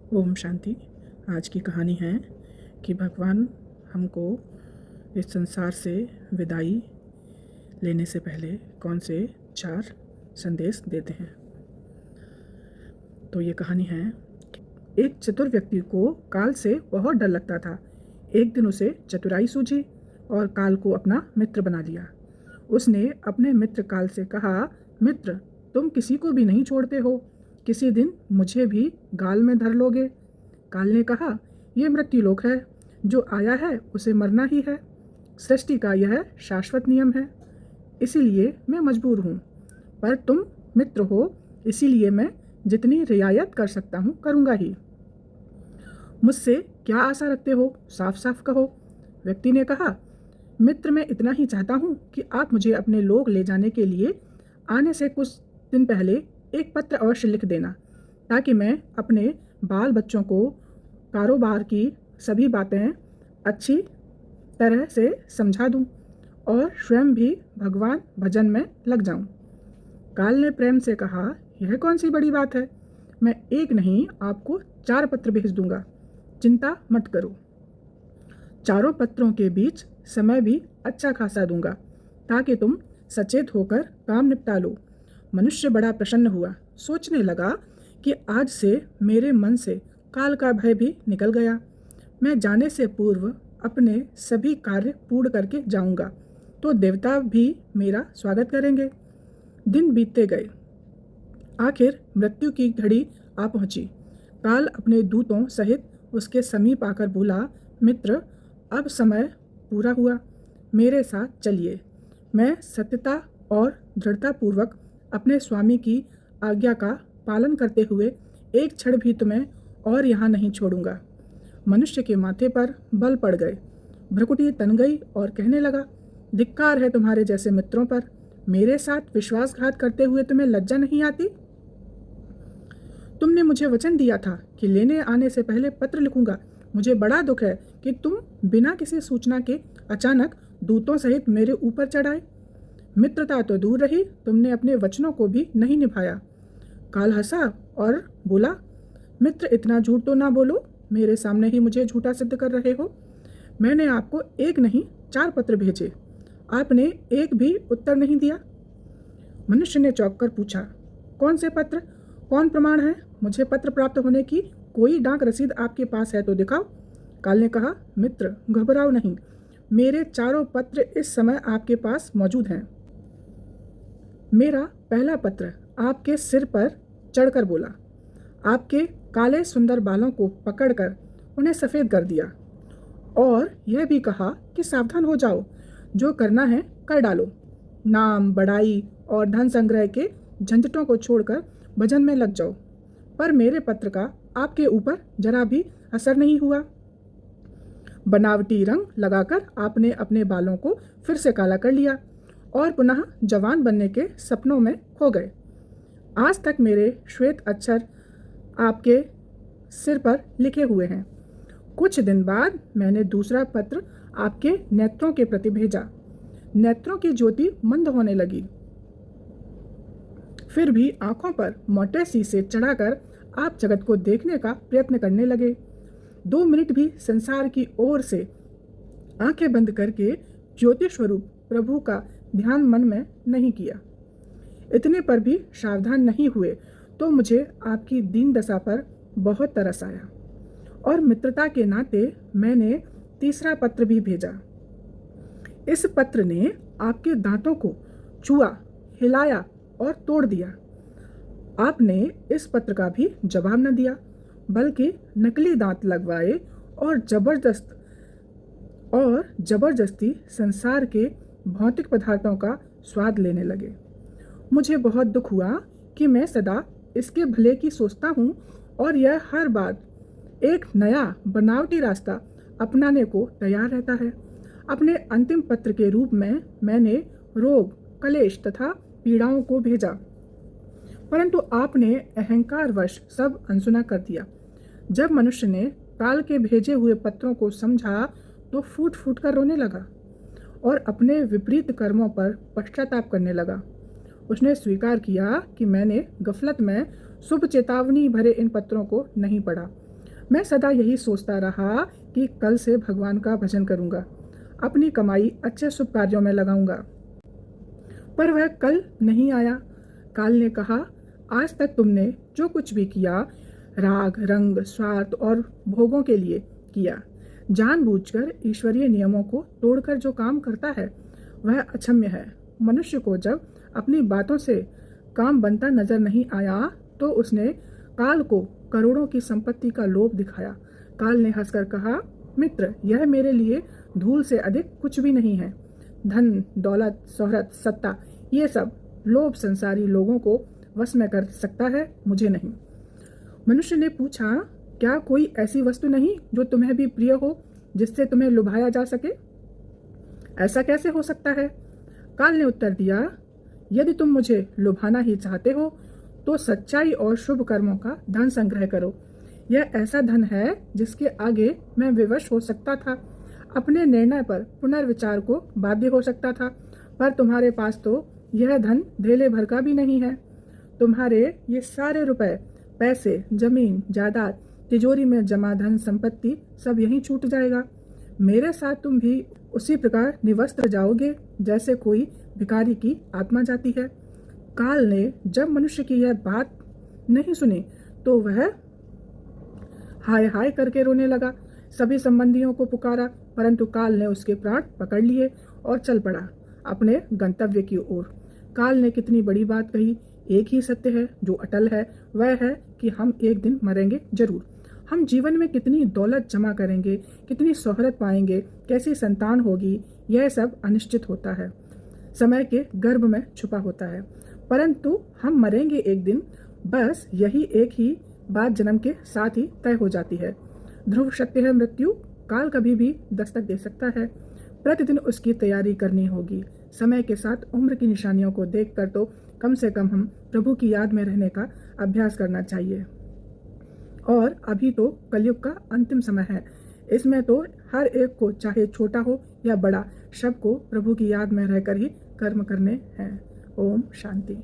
ओम शांति। आज की कहानी है कि भगवान हमको इस संसार से विदाई लेने से पहले कौन से 4 संदेश देते हैं। तो ये कहानी है कि एक चतुर व्यक्ति को काल से बहुत डर लगता था। एक दिन उसे चतुराई सूझी और काल को अपना मित्र बना लिया। उसने अपने मित्र काल से कहा, मित्र, तुम किसी को भी नहीं छोड़ते हो, किसी दिन मुझे भी गाल में धर लोगे। काल ने कहा, यह मृत्युलोक है, जो आया है उसे मरना ही है। सृष्टि का यह शाश्वत नियम है, इसीलिए मैं मजबूर हूँ। पर तुम मित्र हो, इसीलिए मैं जितनी रियायत कर सकता हूँ करूँगा ही। मुझसे क्या आशा रखते हो, साफ साफ कहो। व्यक्ति ने कहा, मित्र, मैं इतना ही चाहता हूँ कि आप मुझे अपने लोग ले जाने के लिए आने से कुछ दिन पहले एक पत्र अवश्य लिख देना, ताकि मैं अपने बाल बच्चों को कारोबार की सभी बातें अच्छी तरह से समझा दूं और स्वयं भी भगवान भजन में लग जाऊं। काल ने प्रेम से कहा, यह कौन सी बड़ी बात है, मैं एक नहीं आपको 4 पत्र भेज दूंगा, चिंता मत करो। चारों पत्रों के बीच समय भी अच्छा खासा दूंगा, ताकि तुम सचेत होकर काम निपटा लो। मनुष्य बड़ा प्रसन्न हुआ, सोचने लगा कि आज से मेरे मन से काल का भय भी निकल गया। मैं जाने से पूर्व अपने सभी कार्य पूर्ण करके जाऊंगा, तो देवता भी मेरा स्वागत करेंगे। दिन बीतते गए, आखिर मृत्यु की घड़ी आ पहुंची। काल अपने दूतों सहित उसके समीप आकर बोला, मित्र, अब समय पूरा हुआ, मेरे साथ चलिए। मैं सत्यता और दृढ़तापूर्वक अपने स्वामी की आज्ञा का पालन करते हुए एक क्षण भी तुम्हें और यहाँ नहीं छोड़ूंगा। मनुष्य के माथे पर बल पड़ गए, भ्रुकुटी तन गई और कहने लगा, धिक्कार है तुम्हारे जैसे मित्रों पर। मेरे साथ विश्वासघात करते हुए तुम्हें लज्जा नहीं आती? तुमने मुझे वचन दिया था कि लेने आने से पहले पत्र लिखूंगा। मुझे बड़ा दुख है कि तुम बिना किसी सूचना के अचानक दूतों सहित मेरे ऊपर चढ़ आए। मित्रता तो दूर रही, तुमने अपने वचनों को भी नहीं निभाया। काल हंसा और बोला, मित्र, इतना झूठ तो ना बोलो, मेरे सामने ही मुझे झूठा सिद्ध कर रहे हो। मैंने आपको एक नहीं 4 पत्र भेजे, आपने एक भी उत्तर नहीं दिया। मनुष्य ने चौंक कर पूछा, कौन से पत्र, कौन प्रमाण है? मुझे पत्र प्राप्त होने की कोई डाक रसीद आपके पास है तो दिखाओ। काल ने कहा, मित्र, घबराओ नहीं, मेरे 4 पत्र इस समय आपके पास मौजूद हैं। मेरा पहला पत्र आपके सिर पर चढ़कर बोला, आपके काले सुंदर बालों को पकड़कर उन्हें सफ़ेद कर दिया और यह भी कहा कि सावधान हो जाओ, जो करना है कर डालो। नाम, बड़ाई और धन संग्रह के झंझटों को छोड़कर भजन में लग जाओ। पर मेरे पत्र का आपके ऊपर जरा भी असर नहीं हुआ। बनावटी रंग लगाकर आपने अपने बालों को फिर से काला कर लिया और पुनः जवान बनने के सपनों में खो गए। आज तक मेरे श्वेत अक्षर आपके सिर पर लिखे हुए हैं। कुछ दिन बाद मैंने दूसरा पत्र आपके नेत्रों के प्रति भेजा। नेत्रों की ज्योति मंद होने लगी, फिर भी आंखों पर मोटे शीशे चढ़ाकर आप जगत को देखने का प्रयत्न करने लगे। 2 मिनट भी संसार की ओर से आंखें बंद करके ज्योति स्वरूप प्रभु का ध्यान मन में नहीं किया। इतने पर भी सावधान नहीं हुए तो मुझे आपकी दीन दशा पर बहुत तरस आया और मित्रता के नाते मैंने तीसरा पत्र भी भेजा। इस पत्र ने आपके दांतों को छुआ, हिलाया और तोड़ दिया। आपने इस पत्र का भी जवाब न दिया, बल्कि नकली दांत लगवाए और जबरदस्ती संसार के भौतिक पदार्थों का स्वाद लेने लगे। मुझे बहुत दुख हुआ कि मैं सदा इसके भले की सोचता हूँ और यह हर बात एक नया बनावटी रास्ता अपनाने को तैयार रहता है। अपने अंतिम पत्र के रूप में मैंने रोग, कलेश तथा पीड़ाओं को भेजा, परंतु आपने अहंकारवश सब अनसुना कर दिया। जब मनुष्य ने काल के भेजे हुए पत्रों को समझा तो फूट फूट कर रोने लगा और अपने विपरीत कर्मों पर पश्चाताप करने लगा। उसने स्वीकार किया कि मैंने गफलत में शुभ चेतावनी भरे इन पत्रों को नहीं पढ़ा मैं सदा यही सोचता रहा कि कल से भगवान का भजन करूंगा, अपनी कमाई अच्छे शुभ कार्यों में लगाऊंगा। पर वह कल नहीं आया। काल ने कहा, आज तक तुमने जो कुछ भी किया राग, रंग, स्वार्थ और भोगों के लिए किया। जानबूझकर ईश्वरीय नियमों को तोड़कर जो काम करता है वह अक्षम्य है। मनुष्य को जब अपनी बातों से काम बनता नजर नहीं आया तो उसने काल को करोड़ों की संपत्ति का लोभ दिखाया। काल ने हंसकर कहा, मित्र, यह मेरे लिए धूल से अधिक कुछ भी नहीं है। धन, दौलत, शोहरत, सत्ता, ये सब लोभ संसारी लोगों को वश में कर सकता है, मुझे नहीं। मनुष्य ने पूछा, क्या कोई ऐसी वस्तु नहीं जो तुम्हें भी प्रिय हो, जिससे तुम्हें लुभाया जा सके? ऐसा कैसे हो सकता है? काल ने उत्तर दिया, यदि तुम मुझे लुभाना ही चाहते हो तो सच्चाई और शुभ कर्मों का धन संग्रह करो। यह ऐसा धन है जिसके आगे मैं विवश हो सकता था, अपने निर्णय पर पुनर्विचार को बाध्य हो सकता था, पर तुम्हारे पास तो यह धन धेले भर का भी नहीं है। तुम्हारे ये सारे रुपए, पैसे, जमीन, जायदाद, तिजोरी में जमा धन संपत्ति सब यहीं छूट जाएगा। मेरे साथ तुम भी उसी प्रकार निवस्त्र जाओगे जैसे कोई भिखारी की आत्मा जाती है। काल ने जब मनुष्य की यह बात नहीं सुनी तो वह हाय हाय करके रोने लगा। सभी संबंधियों को पुकारा, परंतु काल ने उसके प्राण पकड़ लिए और चल पड़ा अपने गंतव्य की ओर। काल ने कितनी बड़ी बात कही। एक ही सत्य है जो अटल है, वह है कि हम एक दिन मरेंगे जरूर। हम जीवन में कितनी दौलत जमा करेंगे, कितनी शोहरत पाएंगे, कैसी संतान होगी, यह सब अनिश्चित होता है, समय के गर्भ में छुपा होता है, परंतु हम मरेंगे एक दिन। बस यही एक ही बात जन्म के साथ ही तय हो जाती है। ध्रुव सत्य है मृत्यु, काल कभी भी दस्तक दे सकता है। प्रतिदिन उसकी तैयारी करनी होगी। समय के साथ उम्र की निशानियों को देखकर तो कम से कम हम प्रभु की याद में रहने का अभ्यास करना चाहिए। और अभी तो कलयुग का अंतिम समय है। इसमें तो हर एक को, चाहे छोटा हो या बड़ा, सबको प्रभु की याद में रहकर ही कर्म करने हैं। ओम शांति।